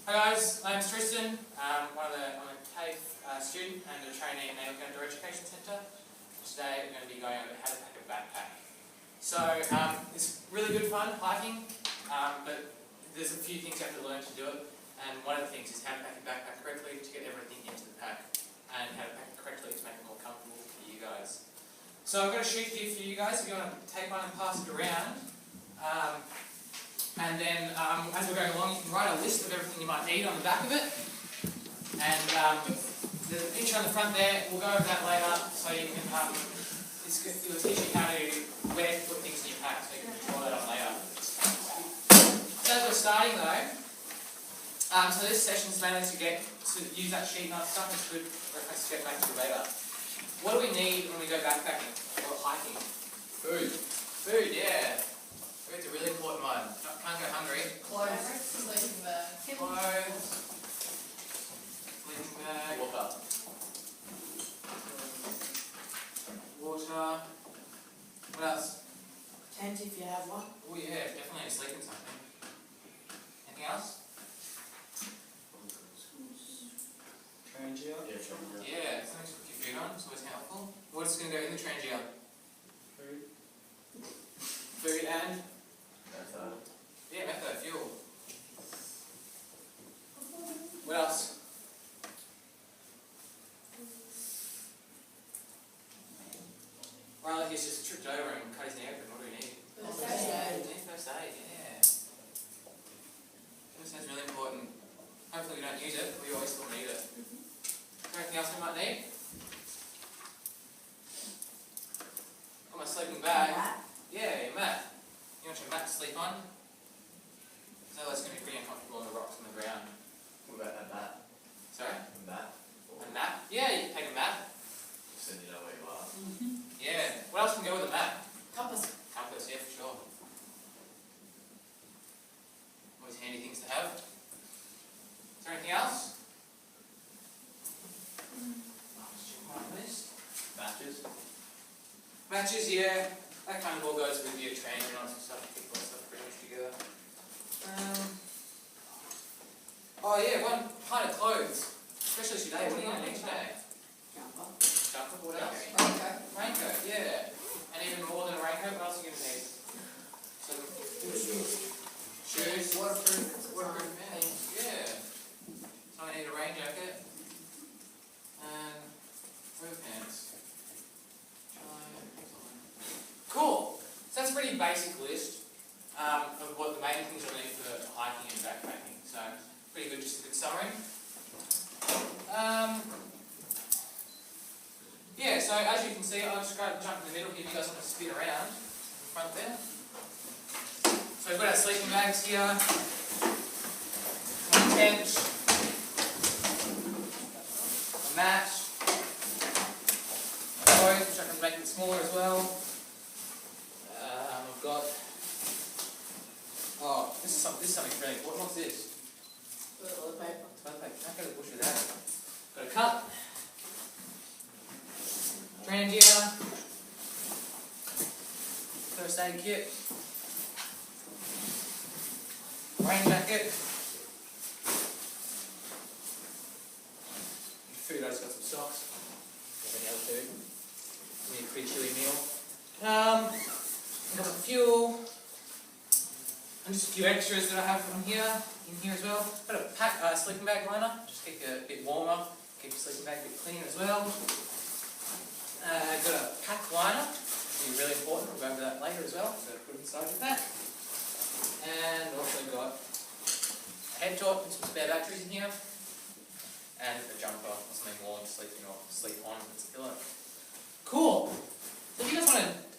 Hi guys, my name's Tristan. I'm a TAFE student and a trainee at the Outdoor Education Centre. Today we're going to be going over how to pack a backpack. So it's really good fun hiking, but there's a few things you have to learn to do it. And one of the things is how to pack a backpack correctly to get everything into the pack, and how to pack it correctly to make it more comfortable for you guys. So I've got a sheet here for you guys if you want to take one and pass it around. And then, as we're going along, you can write a list of everything you might need on the back of it. And there's a picture on the front there. We'll go over that later, so you can. It'll teach you how to where to put things in your pack, so you can draw that on later. So as we're starting though, so this session is mainly to use that sheet and other stuff. It's good for us to get back to later. What do we need when we go backpacking or hiking? Food. Food, yeah. Food's a really important one. Can't go hungry. Clothes. Sleeping bag. Clothes. Sleeping bag. Water. Water. What else? Tent if you have one. Oh yeah, definitely sleeping something. Anything else? Trangia? Yeah, trangia. Yeah, something to put your food on. It's always helpful. What's going to go in the trangia? Food. Food and? Method. Yeah, method, fuel. What else? Riley, he's just tripped over and cut his knee open. What do we need? First aid. We need first aid, yeah. First aid's really important. Hopefully we don't use it, we always still need it. Is there anything else we might need? Got my sleeping bag. Yeah, your mat. You want your mat to sleep on? So that's going to be pretty uncomfortable on the rocks and the ground. What about that mat? Sorry? A mat? A map? Yeah, you can take a map. So you know where you are. Yeah. What else can go with a map? Compass. Compass, yeah, for sure. Always handy things to have. Is there anything else? Let's check my list. Matches? Matches, yeah. That kind of all goes with your training and all that stuff. You keep all that stuff pretty much together. Oh yeah, one pint of clothes. Especially today. What are you going to need today? Jumper. Jumper, what else? Raincoat. Raincoat, yeah. And even more than a raincoat, what else are you going to need? Shoes. Waterproof. Waterproof pants, yeah. So I need a rain jacket. And roof pants. Cool. So that's a pretty basic list of what the main things you'll need for hiking and backpacking. So pretty good, just a good summary. Yeah, so as you can see, I'll just jump in the middle here if you guys want to spin around in the front there. So we've got our sleeping bags here, a tent, a mat, clothes, which I can make it smaller as well. I've got, this is something really important. What's this? Toilet paper. Toilet paper. Can't go to the bush with that. Got a cup. Trangia, first aid kit, rain jacket, food. I just got some socks. Any other food? Need a pretty chilly meal. Got some fuel, and just a few extras that I have from here in here as well. Got a sleeping bag liner, just keep you a bit warmer, keep your sleeping bag a bit clean as well. Got a pack liner, which will be really important. We'll go over that later as well, so put it inside your pack. And also got a head torch with some spare batteries in here, and a jumper or something warm to sleep in or sleep on if it's a pillow. Cool. So if you guys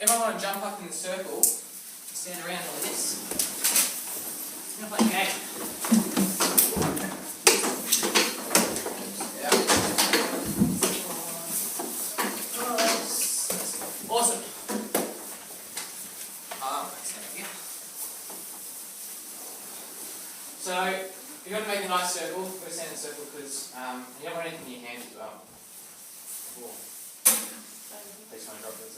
everyone want to jump up in the circle, stand around like this. We're going to play a game. Awesome. So, you're going to make a nice circle. We're going to stand in a circle because you don't want anything in your hands as well. Cool. Please want to drop this.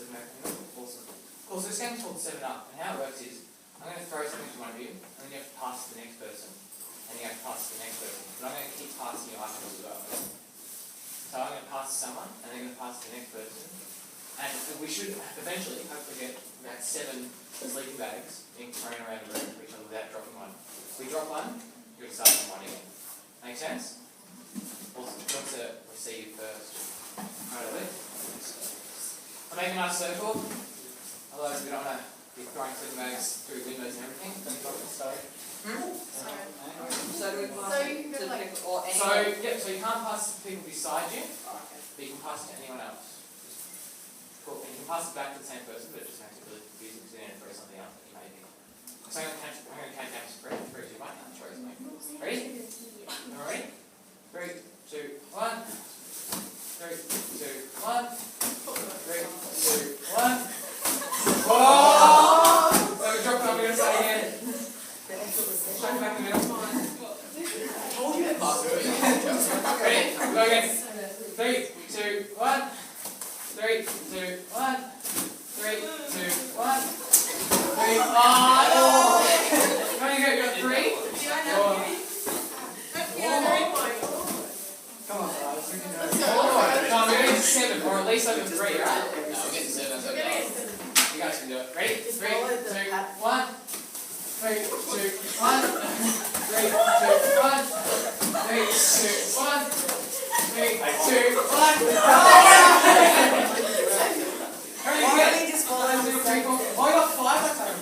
Awesome. Cool, so this game's called 7 Up. And how it works is, I'm going to throw something to one of you, and then you have to pass it to the next person. and you're going to pass to the next person. But I'm going to keep passing you items as well. So I'm going to pass to someone, and they're going to pass to the next person. And we should eventually, hopefully, get about 7 sleeping bags being thrown around the room for each other without dropping one. If we drop one, you're deciding one again. Make sense? Also, who wants to receive first? Right away. I'll make a nice circle. Otherwise, we don't want to be throwing sleeping bags through windows and everything. Sorry. So do we pass So you it can to go like- people or So, anyone? yeah, so you can't pass to people beside you, Oh, okay. but you can pass it to anyone else. Cool. And you can pass it back to the same person, but it just makes it really confusing because you're going to throw something else that you may be. So I'm going to count down to 3, 2, 1, and throw something. Ready? Alright? 3, 2, 1. 3, 2, 1. 3, 2, 1. Whoa! So we dropped it, I'm going to say again. Straight back in the middle. Ready? Go again. 3, 2, 1. 3, 2, 1. 3, 2, 1. 3. Oh! There you go, you got 3. Come on, guys. We can do Let's it. go. No, we're going to 7, or at least over 3, right? No, we'll get to 7. We're gonna get 7. You guys can do it. Ready? 3, 2, Just follow the path. 1. 3, 2, 1. 3, 2, 1. 3, 2, 1. 3, 2, 1. Hurry, Why get don't we just follow 1, 2, 3, 4. Oh, I got 5 that time.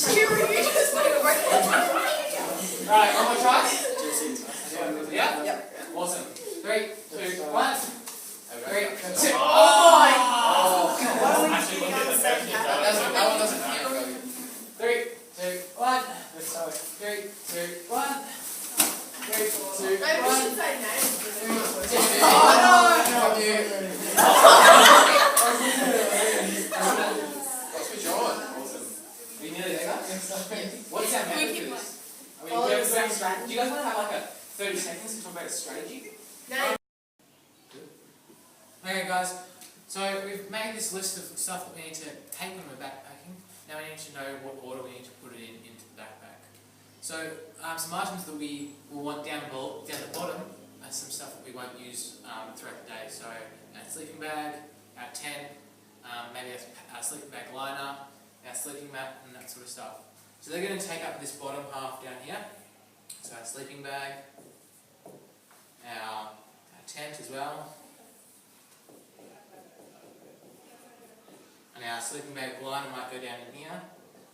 You just put it right there. Right, one more try. Yeah? Yep. Awesome. 3, 2, 1. 3, 2. Oh Why don't we Actually, keep look at on the saying first that? that one doesn't count. 3, 2, 1. 3, 2, 1. 3, 2, 1. Maybe we should say names. Let's switch on. Awesome. We nearly there, guys? What's our method keep for this? I mean, follow we have the a very same strategy. Do you guys want to have like a 30 seconds to talk about a strategy? Name. Okay, guys. So we've made this list of stuff that we need to take when we're backpacking. Now we need to know what order we need to put it into the backpack. So some items that we will want down the bottom are some stuff that we won't use throughout the day. So our sleeping bag, our tent, maybe our sleeping bag liner, our sleeping mat, and that sort of stuff. So they're going to take up this bottom half down here. So our sleeping bag, our tent as well, and our sleeping bag liner might go down in here,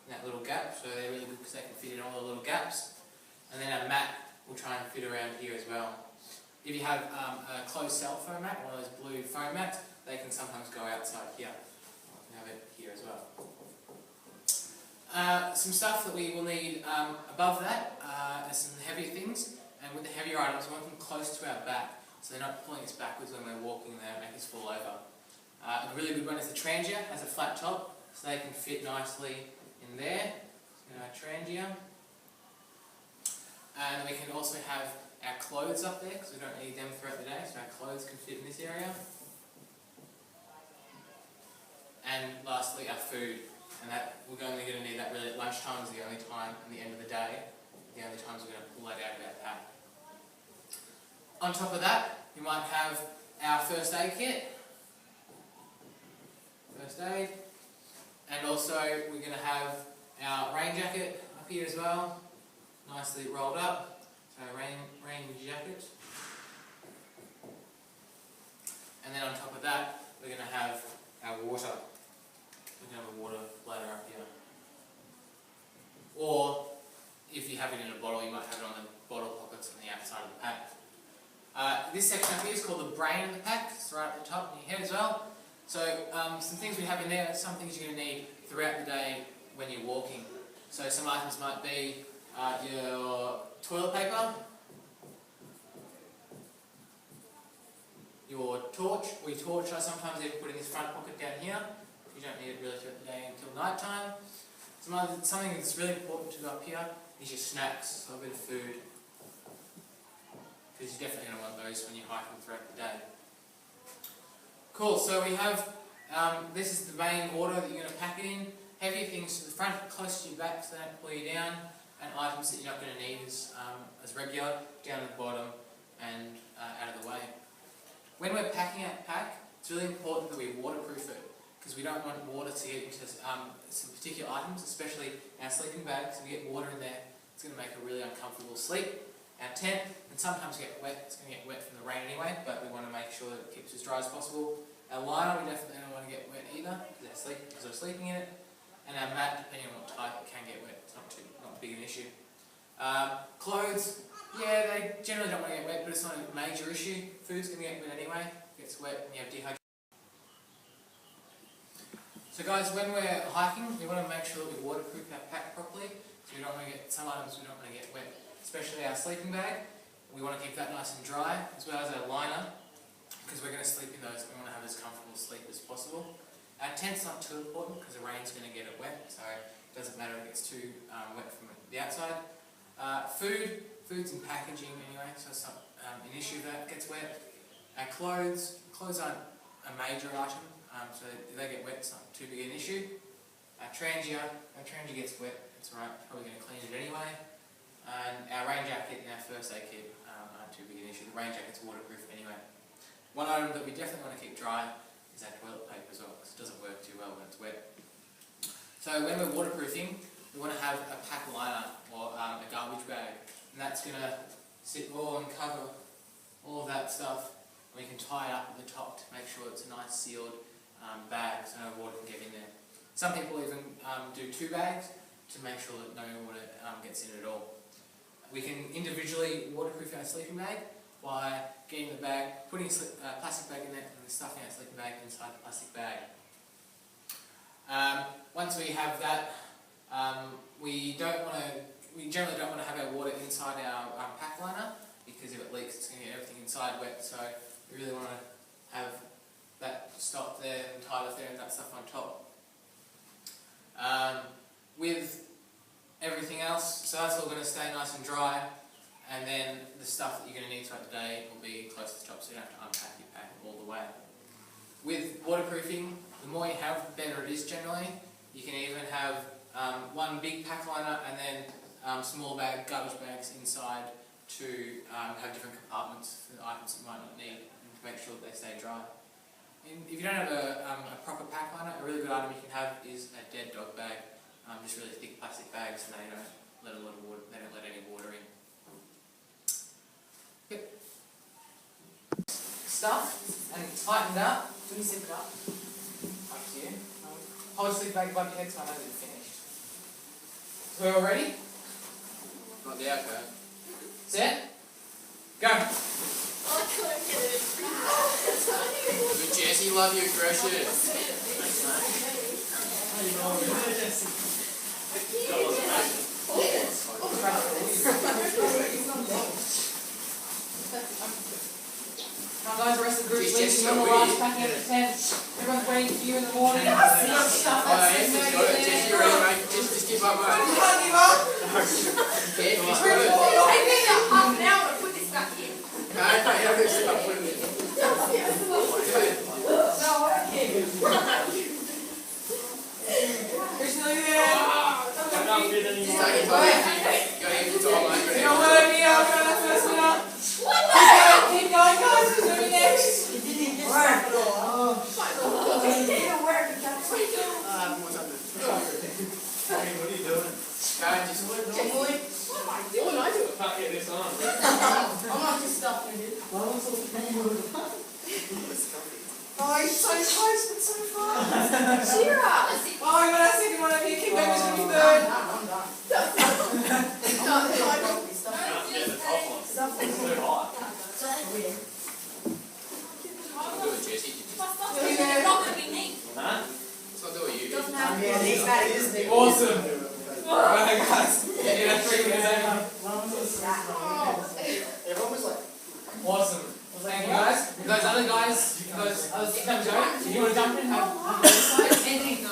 in that little gap, so they're really good because they can fit in all the little gaps. And then our mat will try and fit around here as well. If you have a closed cell foam mat, one of those blue foam mats, they can sometimes go outside here. You can have it here as well. Some stuff that we will need above that are some heavier things, and with the heavier items we want them close to our back, so they're not pulling us backwards when we're walking there and make us fall over. A really good one is the trangia, has a flat top, so they can fit nicely in there, in our trangia. And we can also have our clothes up there, because we don't need them throughout the day, so our clothes can fit in this area. And lastly, our food. And that we're only going to need that really at lunchtime is the only time, and the end of the day, the only times we're going to pull that out of our pack. On top of that, you might have our first aid kit. First aid. And also we're going to have our rain jacket up here as well, nicely rolled up. So rain jacket. And then on top of that, we're going to have our water. We can have a water bladder up here. Or, if you have it in a bottle, you might have it on the bottle pockets on the outside of the pack. This section up here is called the brain of the pack. It's right at the top in your head as well. So, some things we have in there are some things you're going to need throughout the day when you're walking. So some items might be your toilet paper, your torch, or your torch I sometimes even put in this front pocket down here. You don't need it really throughout the day until night time. Something that's really important to go up here is your snacks, so a bit of food. Because you're definitely going to want those when you're hiking throughout the day. Cool, so we have, this is the main order that you're going to pack it in. Heavier things to the front, close to your back so they don't pull you down. and items that you're not going to need as regular down at the bottom and out of the way. When we're packing our pack, it's really important that we waterproof it, because we don't want water to get into some particular items, especially our sleeping bags. If we get water in there, it's going to make a really uncomfortable sleep. Our tent can sometimes get wet. It's going to get wet from the rain anyway, but we want to make sure that it keeps as dry as possible. Our liner, we definitely don't want to get wet either, because we're sleeping in it. And our mat, depending on what type, it can get wet. It's not big an issue. Clothes, yeah, they generally don't want to get wet, but it's not a major issue. Food's going to get wet anyway. It gets wet and you have dehydration. So guys, when we're hiking, we want to make sure that we waterproof our pack properly. So we don't want to get, some items we don't want to get wet, especially our sleeping bag. We want to keep that nice and dry, as well as our liner, because we're going to sleep in those and we want to have as comfortable sleep as possible. Our tent's not too important because the rain's going to get it wet, so it doesn't matter if it gets too wet from the outside. Food's in packaging anyway, so it's not an issue that gets wet. Our clothes aren't a major item, so if they get wet, it's not too big an issue. Our trangia gets wet, it's alright, probably going to clean it anyway. And our rain jacket and our first aid kit aren't too big an issue. The rain jacket's waterproof anyway. One item that we definitely want to keep dry is our toilet paper as well, because it doesn't work too well when it's wet. So when we're waterproofing, we want to have a pack liner or a garbage bag, and that's going to sit all and cover all of that stuff, and we can tie it up at the top to make sure it's a nice sealed bag so no water can get in there. Some people even do 2 bags to make sure that no water gets in it at all. We can individually waterproof our sleeping bag by getting the bag, putting a plastic bag in it and stuffing our sleeping bag inside the plastic bag. Once we have that, we generally don't want to have our water inside our pack liner, because if it leaks it's going to get everything inside wet, so we really want to have that stopped there and tied up there and that stuff on top. With everything else, so that's all going to stay nice and dry, and then the stuff that you're going to need throughout the day will be close to the top, so you don't have to unpack your pack all the way. With waterproofing, the more you have, the better it is generally. You can even have one big pack liner and then small garbage bags inside to have different compartments for the items you might not need, and to make sure that they stay dry. And if you don't have a proper pack liner, a really good item you can have is a dead dog bag. Just really thick plastic bags, and they don't let a lot of water. They don't let any water in. Yep. Stuffed and tightened up. Do we zip it up? Up to you. Hold the sleeping bag above your head so I know that you're finished. So we're all ready? Not the outcome. Set. Go. I couldn't get it. Good Jesse, love your aggression. Now guys, the rest of the group's Just leaving on the last packing of the tent. Everyone's waiting for you in the morning. Oh, yes, he's got it. Jesse, you're ready, mate. Just give up, mate. You can't give up! Yeah, he's got it. It'll take me about half an hour to put this back in. No, you have to stop putting it in. It's not working. Christian, look at that! Just take your time. Go ahead, your time, mate. You're not working out, we're on that first one up. What the Keep going, guys, who's going to be next? It didn't get work. It didn't work. What's up, Hey, what are you doing? man? Just What am I doing? I can't get this on. I'm not just stuffing it. Oh, he's so close, but so far. Cheer up. Oh, we got our second one over here. Kim Becker's going to be third. I'm done. Yeah, the top one. It's so hot. do it, Jesse. It's not going to be neat. Huh? It's not doing you. Doesn't have to Yeah, be. these guys is big. Awesome. Alright, guys. Yeah, 3 minutes over. Everyone was like, Awesome. Thank you, guys. Those other guys, those other teams go. If you want to jump in, have a side. Anything.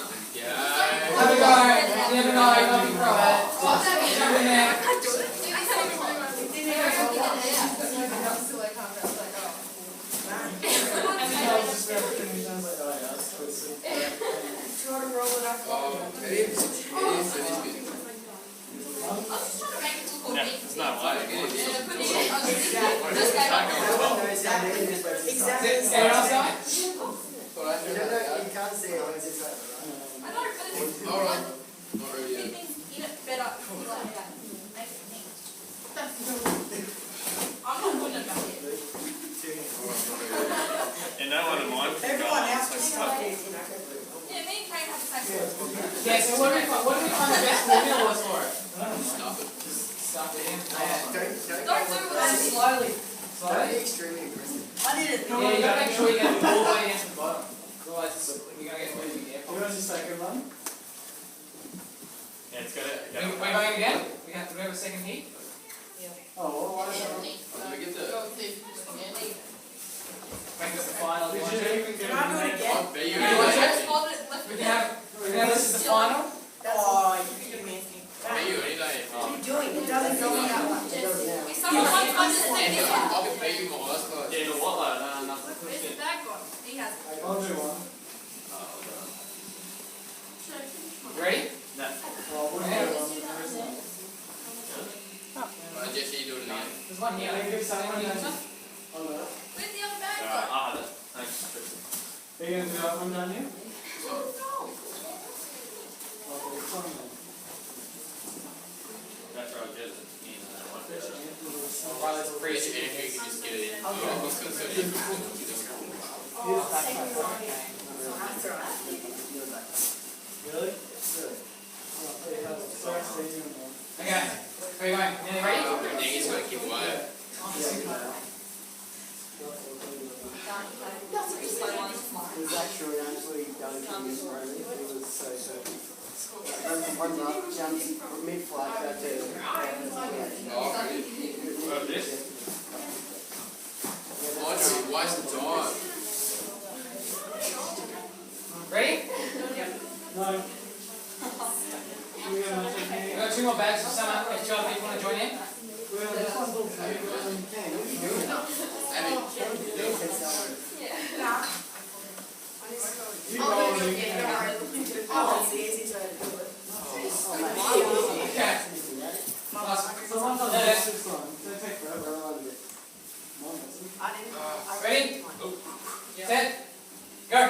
Yeah, you gotta make sure you get it all the way against the bottom. Otherwise, you're gonna get really big air You want the second one? Yeah, it's gotta. We're going again? We have a second heat? Oh, well, why is that? Let me get the. Make this the final. Did You want you to? even get Can I do it again? I'll bet you You want to? Hold it, lift We it. can have this is the final. Oh, you're amazing. Bet you any day. What are you doing? It doesn't go in that one. It goes down. Someone wants to just take this one. I'll bet you my eyes closed. Yeah, the what like nothing. Where's the bag gone? He has it. I'll do one. Ready? No. Well, we'll do one. Jesse, you do it again. There's one here. Can I give someone Anyone use that? it? Oh, no. Where's the other bag Alright, gone? I'll have it. Thanks, Tristan. Are you going to do that one down here? Oh, it's on there. That's right, just in one fish. Right, let's If freeze it. you can just get it in. Okay. I was gonna say, Oh, second one. That's all right. Really? Good. Oh, they have it. Sorry, stay tuned, man. Okay. Where are you going? Nearly ready? He's gonna keep away. That's what you say on tomorrow. It was actually done to use Roman. It was so. One up, jumped mid-flight back to. Well, this? Audrey, waste of time. Ready? No. We're gonna take We've it. got two more bags for someone. If two other people want to join in. Well, this one's all fake. What are you doing? Abby, You roll it. Oh, it's the easiest way to do it. Okay. So one's on the sixth one. They take forever. I didn't. Ready? Set. Go.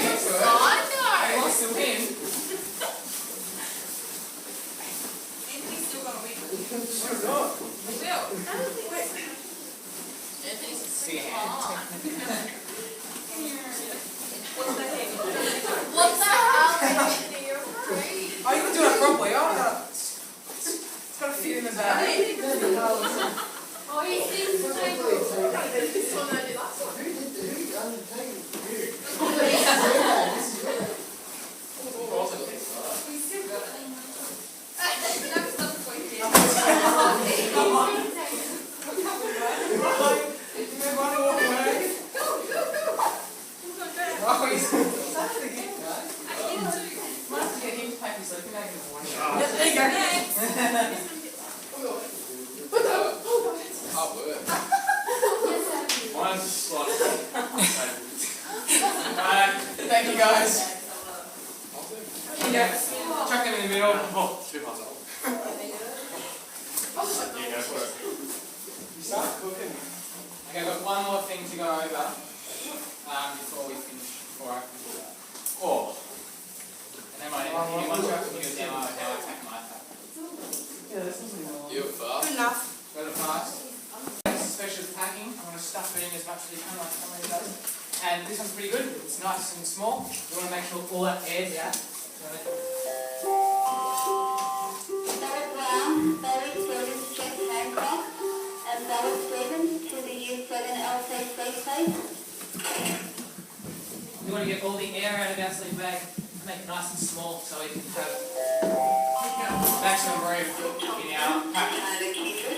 He wants to win. Anthony's still gonna win. Sure. He will. Anthony's See your fine. hand. What's that? Anthony, you're great. Oh, you can do it properly. Oh, it's got to fit in the bag. Oh, he thinks the table. This one I did last one. He's still got it. That was not the point. You may want to walk away. Oh, he's done it again, guys. Might have to get him to pack so he can make it one shot. There you go. hard work. Mine's just like. Thank you, guys. Yeah, chuck them in the middle. Oh, too hot. Yeah, go for it. You start cooking. Okay, I've got one more thing to go over before we finish, before I can do that. Oh. And then once you have to do a demo of how I tack my iPad. Yeah, this isn't long. You're fast. Good enough. Go to fast. Special packing. I'm going to stuff it in as much as you can, like somebody does. And this one's pretty good. It's nice and small. You want to make sure all that air's out. You want to get all the air out of our sleep bag, make it nice and small so we can have maximum room in our pack.